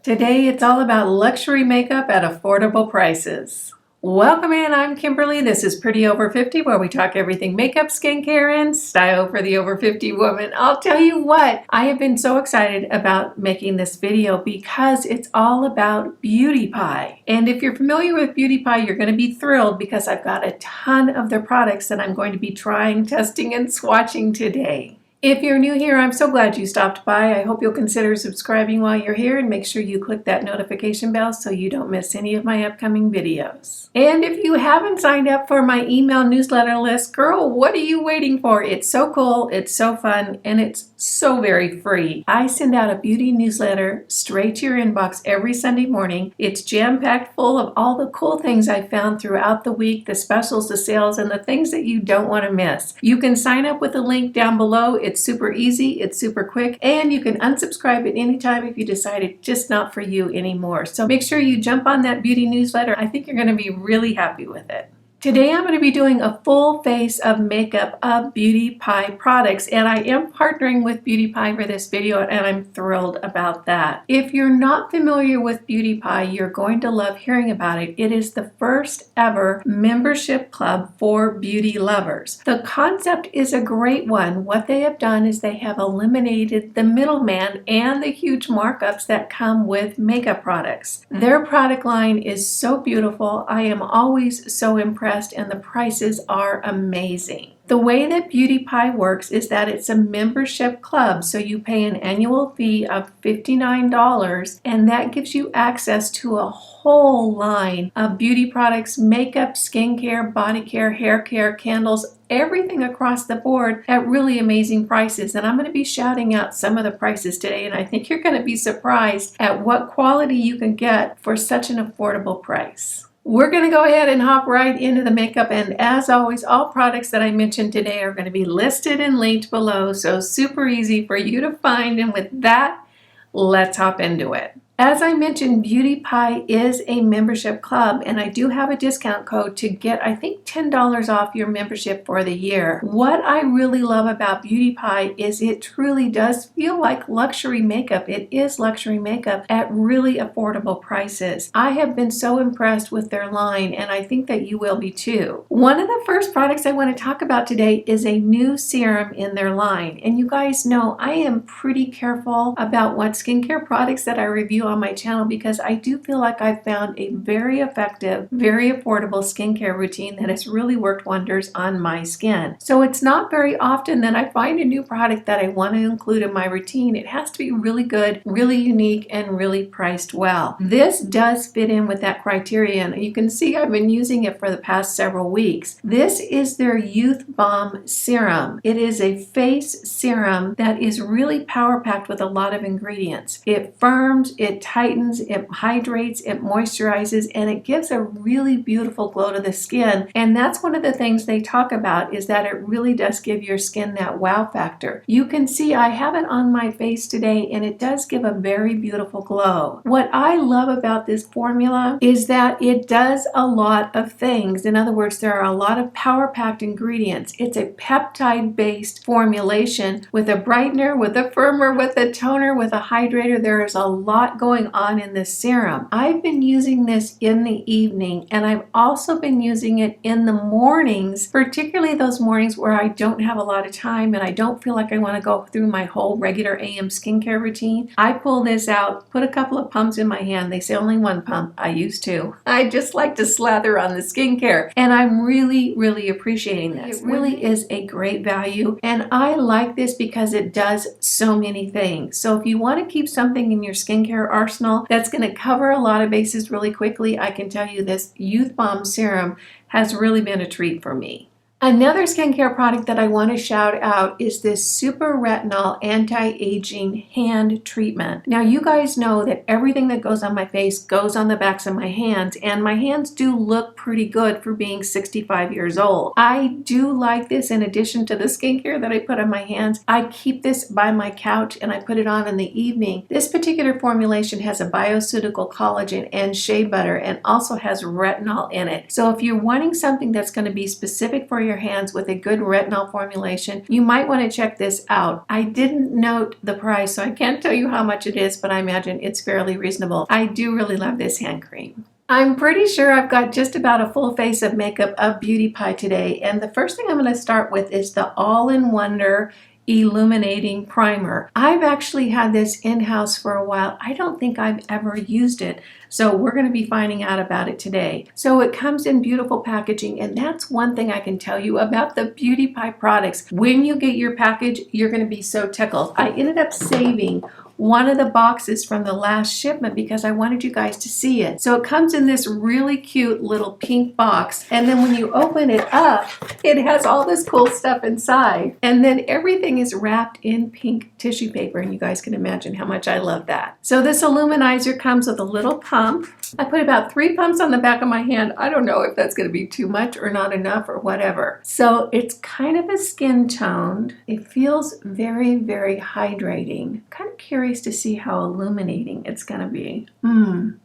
Today it's all about luxury makeup at affordable prices. Welcome in, I'm Kimberly. This is Pretty Over 50, where we talk everything makeup, skincare, and style for the over 50 woman. I'll tell you what, I have been so excited about making this video because it's all about Beauty Pie. And if you're familiar with Beauty Pie, you're going to be thrilled because I've got a ton of their products that I'm going to be trying, testing, and swatching today. If you're new here, I'm so glad you stopped by. I hope you'll consider subscribing while you're here and make sure you click that notification bell so you don't miss any of my upcoming videos. And if you haven't signed up for my email newsletter list, girl, what are you waiting for? It's so cool, it's so fun, and it's so very free. I send out a beauty newsletter straight to your inbox every Sunday morning. It's jam-packed full of all the cool things I found throughout the week, the specials, the sales, and the things that you don't want to miss. You can sign up with the link down below. It's super easy, it's super quick, and you can unsubscribe at any time if you decide it's just not for you anymore. So make sure you jump on that beauty newsletter. I think you're going to be really happy with it. Today I'm going to be doing a full face of makeup of Beauty Pie products, and I am partnering with Beauty Pie for this video, and I'm thrilled about that. If you're not familiar with Beauty Pie, you're going to love hearing about it. It is the first ever membership club for beauty lovers. The concept is a great one. What they have done is they have eliminated the middleman and the huge markups that come with makeup products. Their product line is so beautiful. I am always so impressed, and the prices are amazing. The way that Beauty Pie works is that it's a membership club, so you pay an annual fee of $59, and that gives you access to a whole line of beauty products, makeup, skincare, body care, hair care, candles, everything across the board at really amazing prices. And I'm going to be shouting out some of the prices today, and I think you're going to be surprised at what quality you can get for such an affordable price. We're going to go ahead and hop right into the makeup, and as always, all products that I mentioned today are going to be listed and linked below, so super easy for you to find. And with that, let's hop into it. As I mentioned, Beauty Pie is a membership club, and I do have a discount code to get, I think, $10 off your membership for the year. What I really love about Beauty Pie is it truly does feel like luxury makeup. It is luxury makeup at really affordable prices. I have been so impressed with their line, and I think that you will be too. One of the first products I want to talk about today is a new serum in their line. And you guys know I am pretty careful about what skincare products that I review on my channel, because I do feel like I've found a very effective, very affordable skincare routine that has really worked wonders on my skin. So it's not very often that I find a new product that I want to include in my routine. It has to be really good, really unique, and really priced well. This does fit in with that criterion. You can see I've been using it for the past several weeks. This is their Youth Balm Serum. It is a face serum that is really power packed with a lot of ingredients. It firms, it tightens, it hydrates, it moisturizes, and it gives a really beautiful glow to the skin. And that's one of the things they talk about, is that it really does give your skin that wow factor. You can see I have it on my face today, and it does give a very beautiful glow. What I love about this formula is that it does a lot of things. In other words, there are a lot of power-packed ingredients. It's a peptide-based formulation with a brightener, with a firmer, with a toner, with a hydrator. There is a lot going on in this serum. I've been using this in the evening, and I've also been using it in the mornings, particularly those mornings where I don't have a lot of time and I don't feel like I want to go through my whole regular AM skincare routine. I pull this out, put a couple of pumps in my hand. They say only one pump. I use two. I just like to slather on the skincare, and I'm really appreciating this. It really is a great value, and I like this because it does so many things. So if you want to keep something in your skincare arsenal that's going to cover a lot of bases really quickly, I can tell you this Youth Balm Serum has really been a treat for me. Another skincare product that I want to shout out is this Super Retinol Anti-Aging Hand Treatment. Now, you guys know that everything that goes on my face goes on the backs of my hands, and my hands do look pretty good for being 65 years old. I do like this. In addition to the skincare that I put on my hands, I keep this by my couch and I put it on in the evening. This particular formulation has a bioceutical collagen and shea butter, and also has retinol in it. So if you're wanting something that's going to be specific for your your hands with a good retinol formulation, you might want to check this out. I didn't note the price, so I can't tell you how much it is, but I imagine it's fairly reasonable. I do really love this hand cream. I'm pretty sure I've got just about a full face of makeup of Beauty-Pie today, and the first thing I'm going to start with is the All-in-Wonder Illuminating Primer. I've actually had this in-house for a while. I don't think I've ever used it, so we're going to be finding out about it today. So it comes in beautiful packaging, and that's one thing I can tell you about the Beauty-Pie products. When you get your package, you're going to be so tickled. I ended up saving one of the boxes from the last shipment because I wanted you guys to see it. So it comes in this really cute little pink box, and then when you open it up, it has all this cool stuff inside, and then everything is wrapped in pink tissue paper, and you guys can imagine how much I love that. So this illuminizer comes with a little pump. I put about 3 pumps on the back of my hand. I don't know if that's going to be too much or not enough or whatever. So it's kind of a skin toned. It feels very, very hydrating. Kind of curious to see how illuminating it's going to be.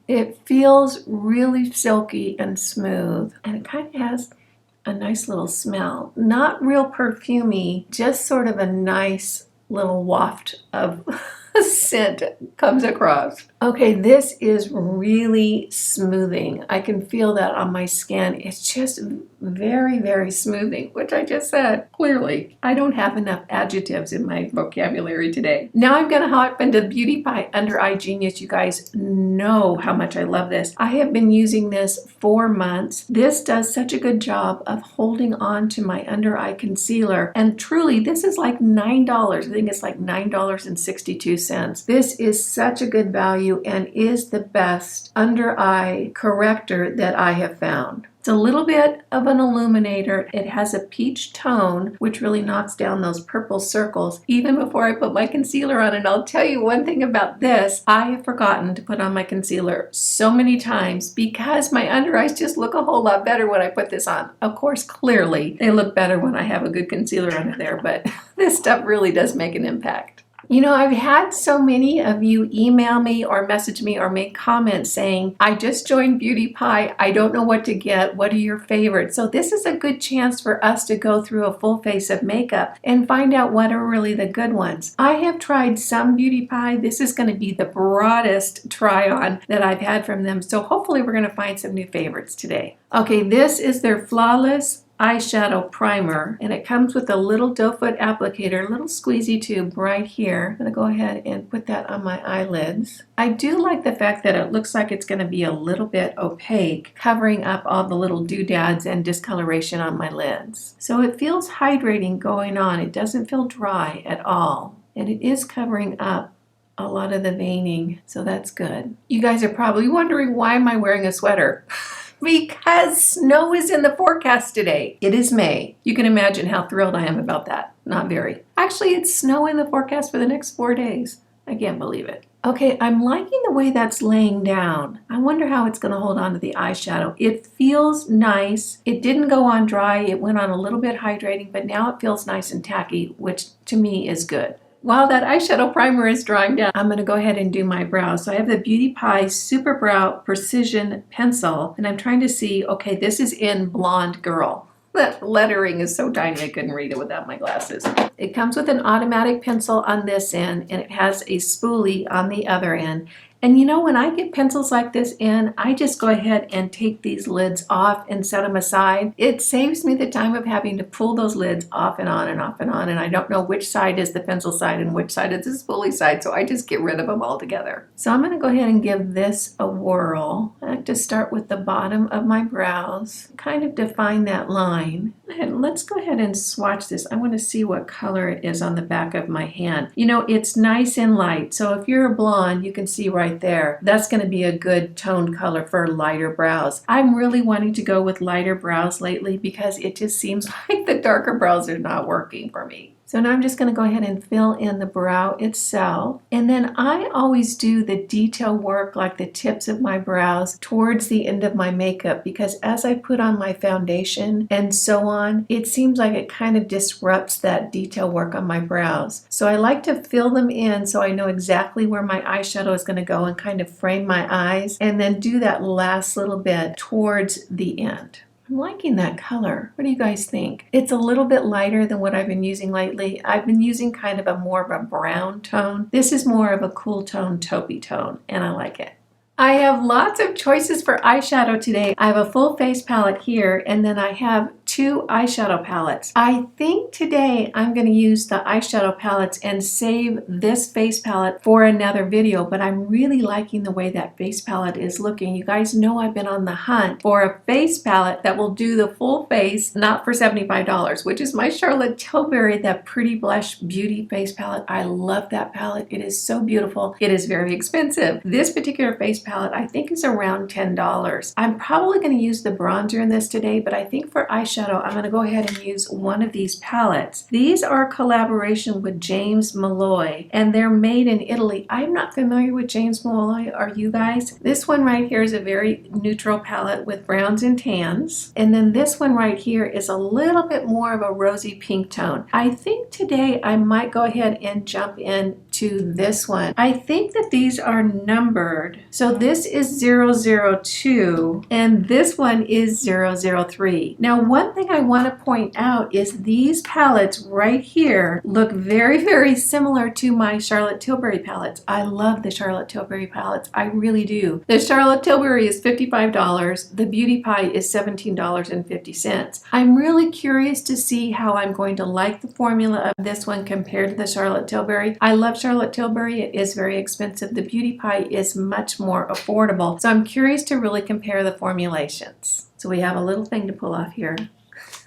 It feels really silky and smooth, and it kind of has a nice little smell. Not real perfumey, just sort of a nice little waft of scent comes across. Okay, this is really smoothing. I can feel that on my skin. It's just very, very smoothing, which I just said. Clearly, I don't have enough adjectives in my vocabulary today. Now I'm going to hop into Beauty-Pie Under Eye Genius. You guys know how much I love this. I have been using this for months. This does such a good job of holding on to my under eye concealer. And truly, this is like $9. I think it's like $9.62. This is such a good value and is the best under eye corrector that I have found. It's a little bit of an illuminator. It has a peach tone, which really knocks down those purple circles even before I put my concealer on. And I'll tell you one thing about this. I have forgotten to put on my concealer so many times because my under eyes just look a whole lot better when I put this on. Of course, clearly, they look better when I have a good concealer under there, but this stuff really does make an impact. You know, I've had so many of you email me or message me or make comments saying, I just joined Beauty-Pie. I don't know what to get. What are your favorites? So this is a good chance for us to go through a full face of makeup and find out what are really the good ones. I have tried some Beauty-Pie. This is going to be the broadest try on that I've had from them. So hopefully we're going to find some new favorites today. Okay, this is their Flawless Eyeshadow Primer, and it comes with a little doe foot applicator, a little squeezy tube right here. I'm going to go ahead and put that on my eyelids. I do like the fact that it looks like it's going to be a little bit opaque, covering up all the little doodads and discoloration on my lids. So it feels hydrating going on. It doesn't feel dry at all, and it is covering up a lot of the veining, so that's good. You guys are probably wondering, why am I wearing a sweater? Because snow is in the forecast today. It is May. You can imagine how thrilled I am about that. Not very. Actually, it's snow in the forecast for the next 4 days. I can't believe it. Okay, I'm liking the way that's laying down. I wonder how it's going to hold on to the eyeshadow. It feels nice. It didn't go on dry. It went on a little bit hydrating, but now it feels nice and tacky, which to me is good. While that eyeshadow primer is drying down, I'm going to go ahead and do my brows. So I have the Beauty-Pie Super Brow Precision Pencil, and I'm trying to see, okay, this is in Blonde Girl. That lettering is so tiny I couldn't read it without my glasses. It comes with an automatic pencil on this end, and it has a spoolie on the other end. And you know, when I get pencils like this in, I just go ahead and take these lids off and set them aside. It saves me the time of having to pull those lids off and on and off and on, and I don't know which side is the pencil side and which side is the spoolie side, so I just get rid of them altogether. So I'm going to go ahead and give this a whirl. I like to start with the bottom of my brows, kind of define that line. And let's go ahead and swatch this. I want to see what color it is on the back of my hand. You know, it's nice and light, so if you're a blonde, you can see right there. That's going to be a good toned color for lighter brows. I'm really wanting to go with lighter brows lately because it just seems like the darker brows are not working for me. So now I'm just going to go ahead and fill in the brow itself. And then I always do the detail work, like the tips of my brows, towards the end of my makeup, because as I put on my foundation and so on, it seems like it kind of disrupts that detail work on my brows. So I like to fill them in so I know exactly where my eyeshadow is going to go and kind of frame my eyes, and then do that last little bit towards the end. I'm liking that color. What do you guys think? It's a little bit lighter than what I've been using lately. I've been using kind of a more of a brown tone. This is more of a cool tone, taupey tone, and I like it. I have lots of choices for eyeshadow today. I have a full face palette here, and then I have 2 eyeshadow palettes. I think today I'm going to use the eyeshadow palettes and save this face palette for another video, but I'm really liking the way that face palette is looking. You guys know I've been on the hunt for a face palette that will do the full face, not for $75, which is my Charlotte Tilbury, that Pretty Blush Beauty face palette. I love that palette. It is so beautiful. It is very expensive. This particular face palette I think is around $10. I'm probably going to use the bronzer in this today, but I think for eyeshadow I'm going to go ahead and use one of these palettes. These are a collaboration with James Malloy, and they're made in Italy. I'm not familiar with James Malloy, are you guys? This one right here is a very neutral palette with browns and tans, and then this one right here is a little bit more of a rosy pink tone. I think today I might go ahead and jump in to this one. I think that these are numbered. So this is 002 and this one is 003. Now one thing I want to point out is these palettes right here look very, very similar to my Charlotte Tilbury palettes. I love the Charlotte Tilbury palettes. I really do. The Charlotte Tilbury is $55. The Beauty Pie is $17.50. I'm really curious to see how I'm going to like the formula of this one compared to the Charlotte Tilbury. I love Charlotte Tilbury. It is very expensive. The Beauty Pie is much more affordable. So I'm curious to really compare the formulations. So we have a little thing to pull off here.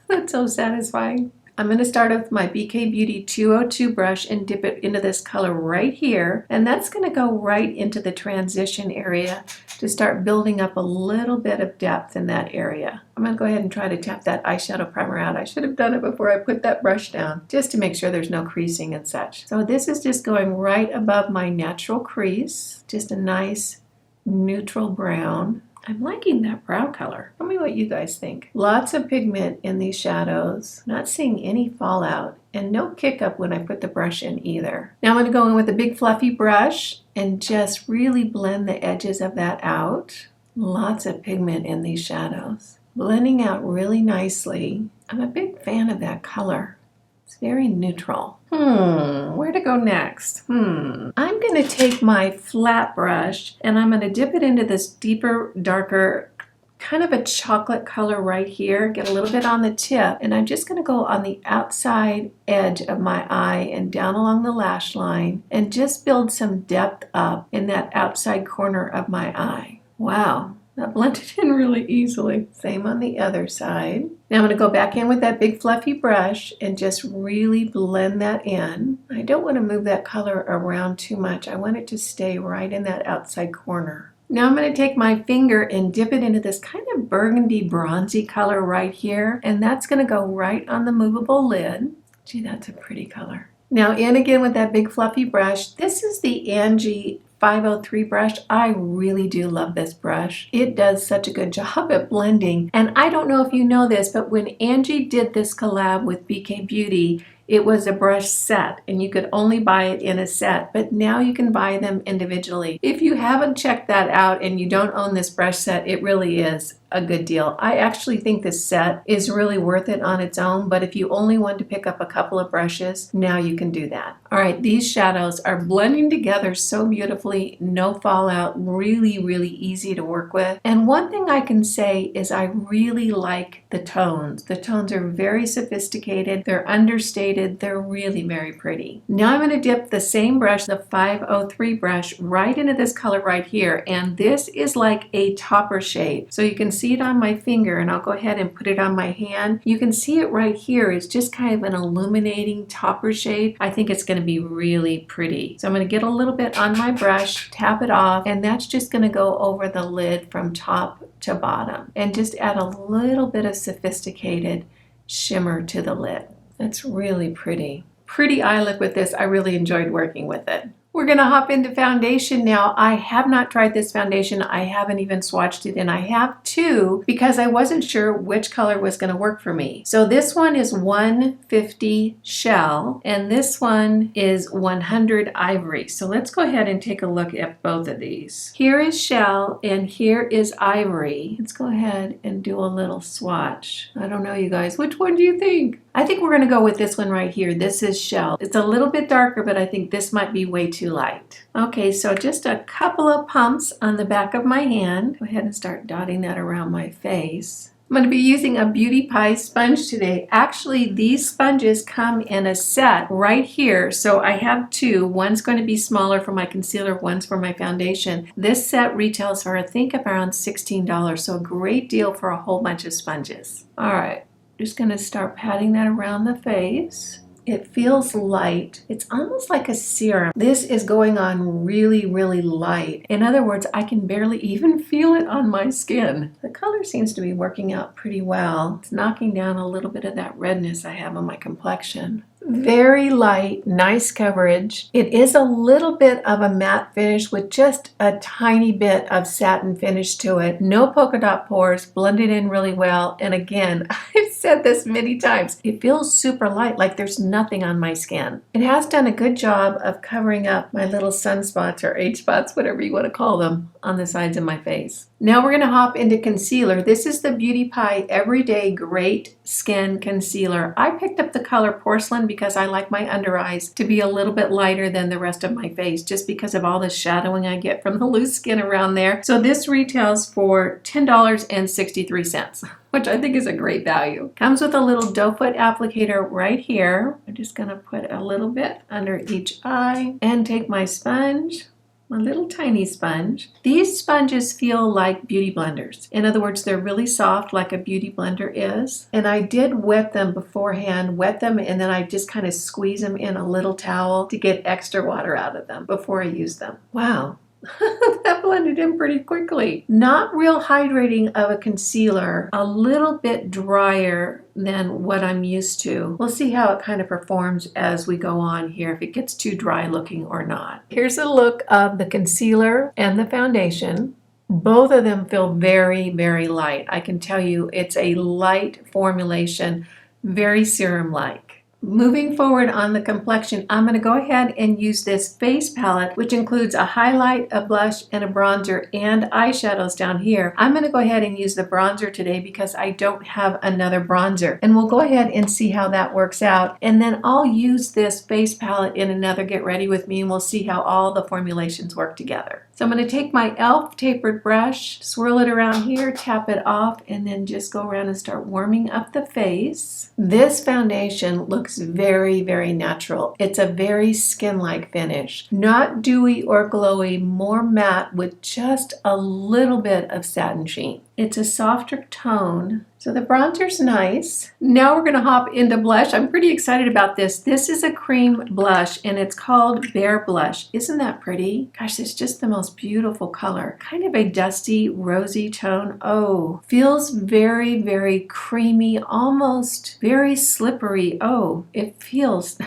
That's so satisfying. I'm going to start with my BK Beauty 202 brush and dip it into this color right here. And that's going to go right into the transition area to start building up a little bit of depth in that area. I'm going to go ahead and try to tap that eyeshadow primer out. I should have done it before I put that brush down, just to make sure there's no creasing and such. So this is just going right above my natural crease. Just a nice neutral brown. I'm liking that brow color. Tell me what you guys think. Lots of pigment in these shadows. Not seeing any fallout and no kick up when I put the brush in either. Now I'm going to go in with a big fluffy brush and just really blend the edges of that out. Lots of pigment in these shadows. Blending out really nicely. I'm a big fan of that color. It's very neutral. Where to go next? I'm going to take my flat brush and I'm going to dip it into this deeper, darker, kind of a chocolate color right here. Get a little bit on the tip, and I'm just going to go on the outside edge of my eye and down along the lash line and just build some depth up in that outside corner of my eye. Wow. That blended in really easily. Same on the other side. Now I'm going to go back in with that big fluffy brush and just really blend that in. I don't want to move that color around too much. I want it to stay right in that outside corner. Now I'm going to take my finger and dip it into this kind of burgundy bronzy color right here. And that's going to go right on the movable lid. Gee, that's a pretty color. Now in again with that big fluffy brush. This is the Angie 503 brush. I really do love this brush. It does such a good job at blending. And I don't know if you know this, but when Angie did this collab with BK Beauty, it was a brush set and you could only buy it in a set, but now you can buy them individually. If you haven't checked that out and you don't own this brush set, it really is a good deal. I actually think this set is really worth it on its own, but if you only want to pick up a couple of brushes, now you can do that. All right, these shadows are blending together so beautifully, no fallout, really, really easy to work with. And one thing I can say is I really like the tones. The tones are very sophisticated, they're understated, they're really very pretty. Now I'm going to dip the same brush, the 503 brush, right into this color right here, and this is like a topper shade. So you can see it on my finger, and I'll go ahead and put it on my hand. You can see it right here. It's just kind of an illuminating topper shade. I think it's going to be really pretty. So I'm going to get a little bit on my brush, tap it off, and that's just going to go over the lid from top to bottom and just add a little bit of sophisticated shimmer to the lid. That's really pretty. Pretty eye look with this. I really enjoyed working with it. We're gonna hop into foundation now. I have not tried this foundation. I haven't even swatched it, and I have two because I wasn't sure which color was gonna work for me. So this one is 150 Shell, and this one is 100 Ivory. So let's go ahead and take a look at both of these. Here is Shell, and here is Ivory. Let's go ahead and do a little swatch. I don't know, you guys. Which one do you think? I think we're gonna go with this one right here. This is Shell. It's a little bit darker, but I think this might be way too light. Okay, so just a couple of pumps on the back of my hand. Go ahead and start dotting that around my face. I'm going to be using a BIRCH sponge today. Actually, these sponges come in a set right here. So I have two. One's going to be smaller for my concealer, one's for my foundation. This set retails for I think around $16, so a great deal for a whole bunch of sponges. All right, just going to start patting that around the face. It feels light. It's almost like a serum. This is going on really, really light. In other words, I can barely even feel it on my skin. The color seems to be working out pretty well. It's knocking down a little bit of that redness I have on my complexion. Very light, nice coverage. It is a little bit of a matte finish with just a tiny bit of satin finish to it. No polka dot pores, blended in really well. And again, I've said this many times, it feels super light, like there's nothing on my skin. It has done a good job of covering up my little sunspots or age spots, whatever you want to call them, on the sides of my face. Now we're going to hop into concealer. This is the pewdiepie Everyday Great Skin Concealer. I picked up the color Porcelain because I like my under eyes to be a little bit lighter than the rest of my face, just because of all the shadowing I get from the loose skin around there. So this retails for $10.63, which I think is a great value. Comes with a little doe foot applicator right here. I'm just going to put a little bit under each eye and take my sponge. A little tiny sponge. These sponges feel like beauty blenders. In other words, they're really soft like a beauty blender is. And I did wet them beforehand, and then I just kind of squeeze them in a little towel to get extra water out of them before I use them. Wow. That blended in pretty quickly. Not real hydrating of a concealer, a little bit drier than what I'm used to. We'll see how it kind of performs as we go on here, if it gets too dry looking or not. Here's a look of the concealer and the foundation. Both of them feel very, very light. I can tell you it's a light formulation, very serum-like. Moving forward on the complexion, I'm going to go ahead and use this face palette, which includes a highlight, a blush, and a bronzer, and eyeshadows down here. I'm going to go ahead and use the bronzer today because I don't have another bronzer. And we'll go ahead and see how that works out. And then I'll use this face palette in another Get Ready With Me, and we'll see how all the formulations work together. So I'm going to take my e.l.f. tapered brush, swirl it around here, tap it off, and then just go around and start warming up the face. This foundation looks very, very natural. It's a very skin-like finish. Not dewy or glowy, more matte with just a little bit of satin sheen. It's a softer tone. So the bronzer's nice. Now we're going to hop into blush. I'm pretty excited about this. This is a cream blush and it's called Bear Blush. Isn't that pretty? Gosh, it's just the most beautiful color. Kind of a dusty, rosy tone. Oh, feels very, very creamy, almost very slippery. Oh, it feels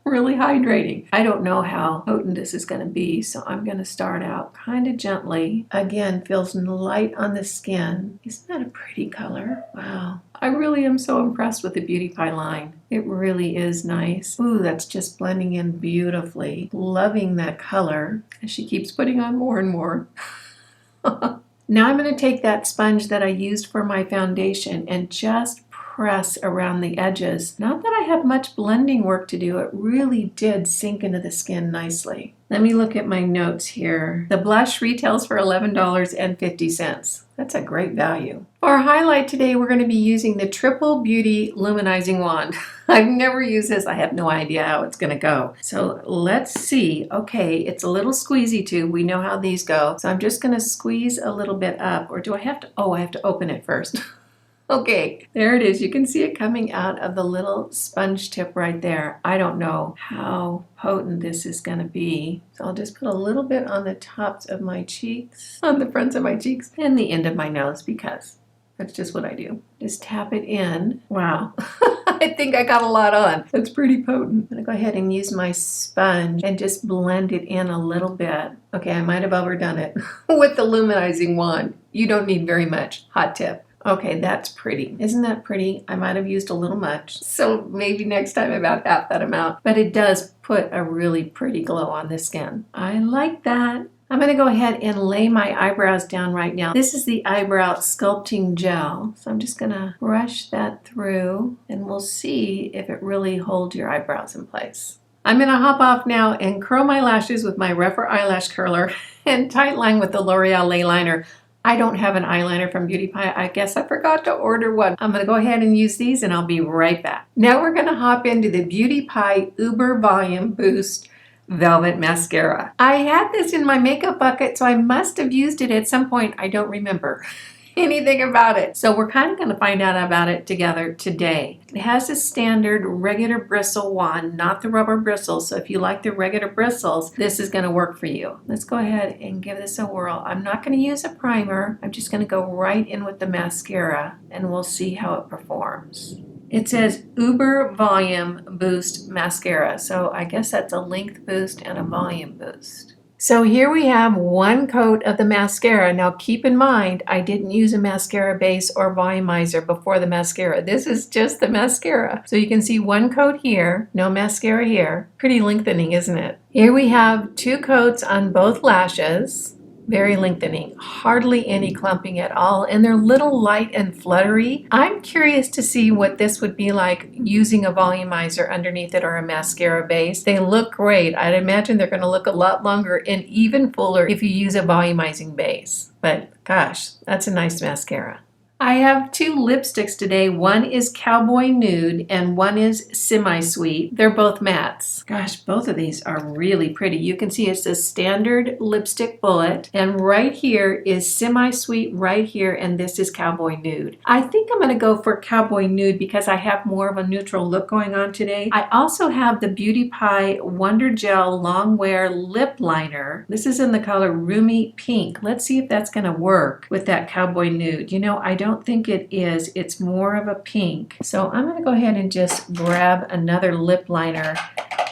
really hydrating. I don't know how potent this is going to be, so I'm going to start out kind of gently. Again, feels light on the skin. Isn't that a pretty color? Wow. I really am so impressed with the beaudiepie line. It really is nice. Ooh, that's just blending in beautifully. Loving that color. And she keeps putting on more and more. Now I'm going to take that sponge that I used for my foundation and just press around the edges. Not that I have much blending work to do, it really did sink into the skin nicely. Let me look at my notes here. The blush retails for $11.50. That's a great value. For our highlight today, we're going to be using the Triple Beauty Luminizing Wand. I've never used this. I have no idea how it's going to go. So let's see. Okay, it's a little squeezy too. We know how these go. So I'm just going to squeeze a little bit up. Or do I have to? Oh, I have to open it first. Okay, there it is. You can see it coming out of the little sponge tip right there. I don't know how potent this is going to be. So I'll just put a little bit on the tops of my cheeks, on the fronts of my cheeks, and the end of my nose because That's just what I do. Just tap it in. Wow. I think I got a lot on. That's pretty potent. I'm gonna go ahead and use my sponge and just blend it in a little bit. Okay, I might have overdone it with the luminizing wand. You don't need very much. Hot tip. Okay, that's pretty. Isn't that pretty? I might have used a little much. So maybe next time about half that amount. But it does put a really pretty glow on the skin. I like that. I'm going to go ahead and lay my eyebrows down right now. This is the eyebrow sculpting gel. So I'm just going to brush that through and we'll see if it really holds your eyebrows in place. I'm going to hop off now and curl my lashes with my Rephr eyelash curler and tight line with the L'Oreal Lay Liner. I don't have an eyeliner from BeautyPie. I guess I forgot to order one. I'm going to go ahead and use these and I'll be right back. Now we're going to hop into the BeautyPie Uber Volume Boost Velvet Mascara. I had this in my makeup bucket, so I must have used it at some point. I don't remember anything about it. So we're kind of going to find out about it together today. It has a standard regular bristle wand, not the rubber bristles. So if you like the regular bristles, this is going to work for you. Let's go ahead and give this a whirl. I'm not going to use a primer. I'm just going to go right in with the mascara and we'll see how it performs. It says Uber Volume Boost Mascara. So I guess that's a length boost and a volume boost. So here we have one coat of the mascara. Now keep in mind, I didn't use a mascara base or volumizer before the mascara. This is just the mascara. So you can see one coat here, no mascara here. Pretty lengthening, isn't it? Here we have 2 coats on both lashes. Very lengthening, hardly any clumping at all, and they're little light and fluttery. I'm curious to see what this would be like using a volumizer underneath it or a mascara base. They look great. I'd imagine they're going to look a lot longer and even fuller if you use a volumizing base. But gosh, that's a nice mascara. I have 2 lipsticks today. One is Cowboy Nude and one is Semi-Sweet. They're both mattes. Gosh, both of these are really pretty. You can see it's a standard lipstick bullet, and right here is Semi-Sweet right here, and this is Cowboy Nude. I think I'm going to go for Cowboy Nude because I have more of a neutral look going on today. I also have the BeautyPie Wonder Gel Long Wear Lip Liner. This is in the color Roomy Pink. Let's see if that's going to work with that Cowboy Nude. You know, I don't think it is. It's more of a pink. So I'm going to go ahead and just grab another lip liner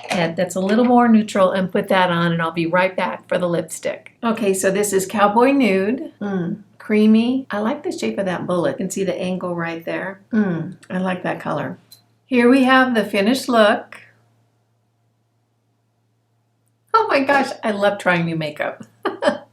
that's a little more neutral and put that on, and I'll be right back for the lipstick. Okay, so this is Cowboy Nude. Creamy. I like the shape of that bullet. You can see the angle right there. I like that color. Here we have the finished look. Oh my gosh, I love trying new makeup.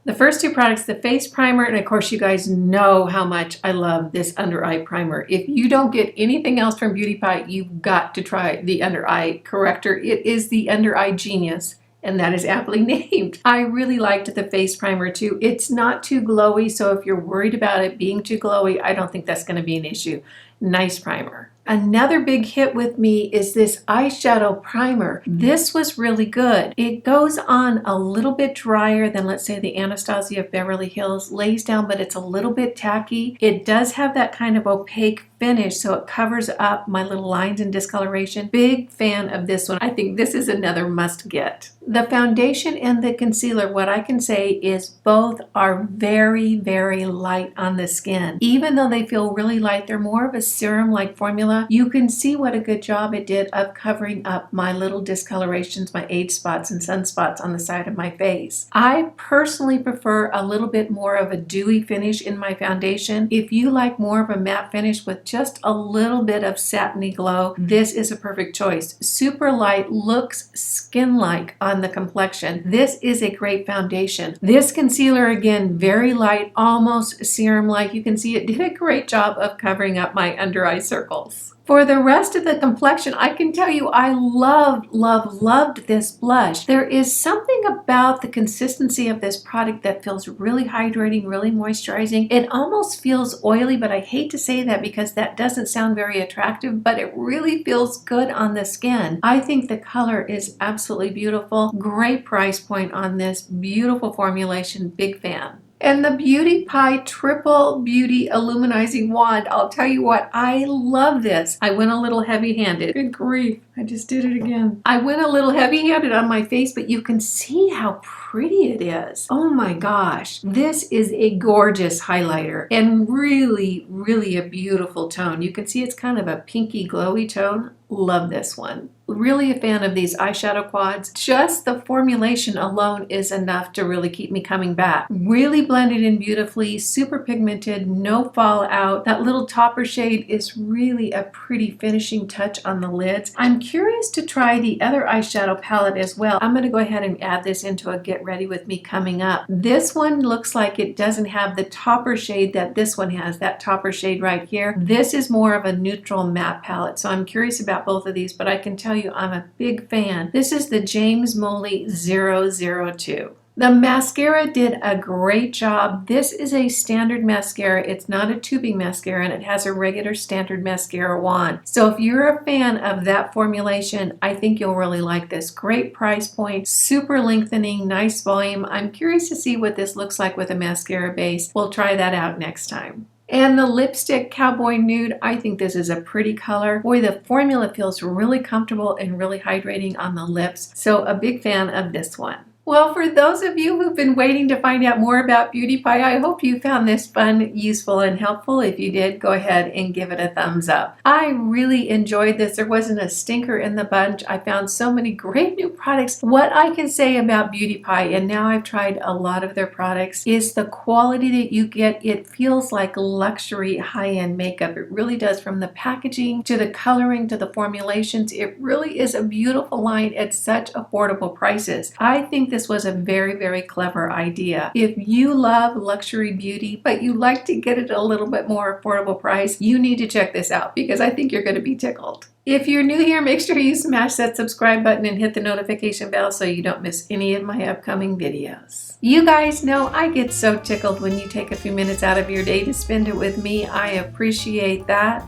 The first 2 products, the face primer, and of course you guys know how much I love this under eye primer. If you don't get anything else from BeautyPie, you've got to try the under eye corrector. It is the under eye genius, and that is aptly named. I really liked the face primer too. It's not too glowy, so if you're worried about it being too glowy, I don't think that's going to be an issue. Nice primer. Another big hit with me is this eyeshadow primer. This was really good. It goes on a little bit drier than, let's say, the Anastasia of Beverly Hills lays down, but it's a little bit tacky. It does have that kind of opaque finish, so it covers up my little lines and discoloration. Big fan of this one. I think this is another must get. The foundation and the concealer, what I can say is both are very, very light on the skin. Even though they feel really light, they're more of a serum-like formula. You can see what a good job it did of covering up my little discolorations, my age spots and sunspots on the side of my face. I personally prefer a little bit more of a dewy finish in my foundation. If you like more of a matte finish with just a little bit of satiny glow, this is a perfect choice. Super light, looks skin-like on the complexion. This is a great foundation. This concealer, again, very light, almost serum-like. You can see it did a great job of covering up my under eye circles. For the rest of the complexion, I can tell you I loved this blush. There is something about the consistency of this product that feels really hydrating, really moisturizing. It almost feels oily, but I hate to say that because that doesn't sound very attractive, but it really feels good on the skin. I think the color is absolutely beautiful. Great price point on this. Beautiful formulation. Big fan. And the Beauty Pie Triple Beauty Illuminizing Wand. I'll tell you what, I love this. I went a little heavy-handed. Good grief, I just did it again. I went a little heavy-handed on my face, but you can see how pretty it is. Oh my gosh. This is a gorgeous highlighter and really, really a beautiful tone. You can see it's kind of a pinky glowy tone. Love this one. Really a fan of these eyeshadow quads. Just the formulation alone is enough to really keep me coming back. Really blended in beautifully, super pigmented, no fallout. That little topper shade is really a pretty finishing touch on the lids. I'm curious to try the other eyeshadow palette as well. I'm going to go ahead and add this into a get ready with me coming up. This one looks like it doesn't have the topper shade that this one has, that topper shade right here. This is more of a neutral matte palette, so I'm curious about both of these, but I can tell you I'm a big fan. This is the James Moley 002. The mascara did a great job. This is a standard mascara. It's not a tubing mascara, and it has a regular standard mascara wand. So if you're a fan of that formulation, I think you'll really like this. Great price point, super lengthening, nice volume. I'm curious to see what this looks like with a mascara base. We'll try that out next time. And the lipstick Cowboy Nude, I think this is a pretty color. Boy, the formula feels really comfortable and really hydrating on the lips. So a big fan of this one. Well, for those of you who've been waiting to find out more about Beauty Pie, I hope you found this fun, useful, and helpful. If you did, go ahead and give it a thumbs up. I really enjoyed this. There wasn't a stinker in the bunch. I found so many great new products. What I can say about Beauty Pie, and now I've tried a lot of their products, is the quality that you get. It feels like luxury high-end makeup. It really does, from the packaging to the coloring to the formulations. It really is a beautiful line at such affordable prices. I think this was a very, very clever idea. If you love luxury beauty, but you like to get it at a little bit more affordable price, you need to check this out because I think you're going to be tickled. If you're new here, make sure you smash that subscribe button and hit the notification bell so you don't miss any of my upcoming videos. You guys know I get so tickled when you take a few minutes out of your day to spend it with me. I appreciate that,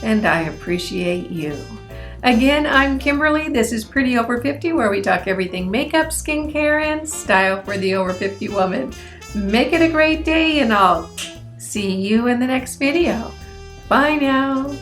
and I appreciate you. Again, I'm Kimberly. This is Pretty Over 50, where we talk everything makeup, skincare, and style for the over 50 woman. Make it a great day, and I'll see you in the next video. Bye now.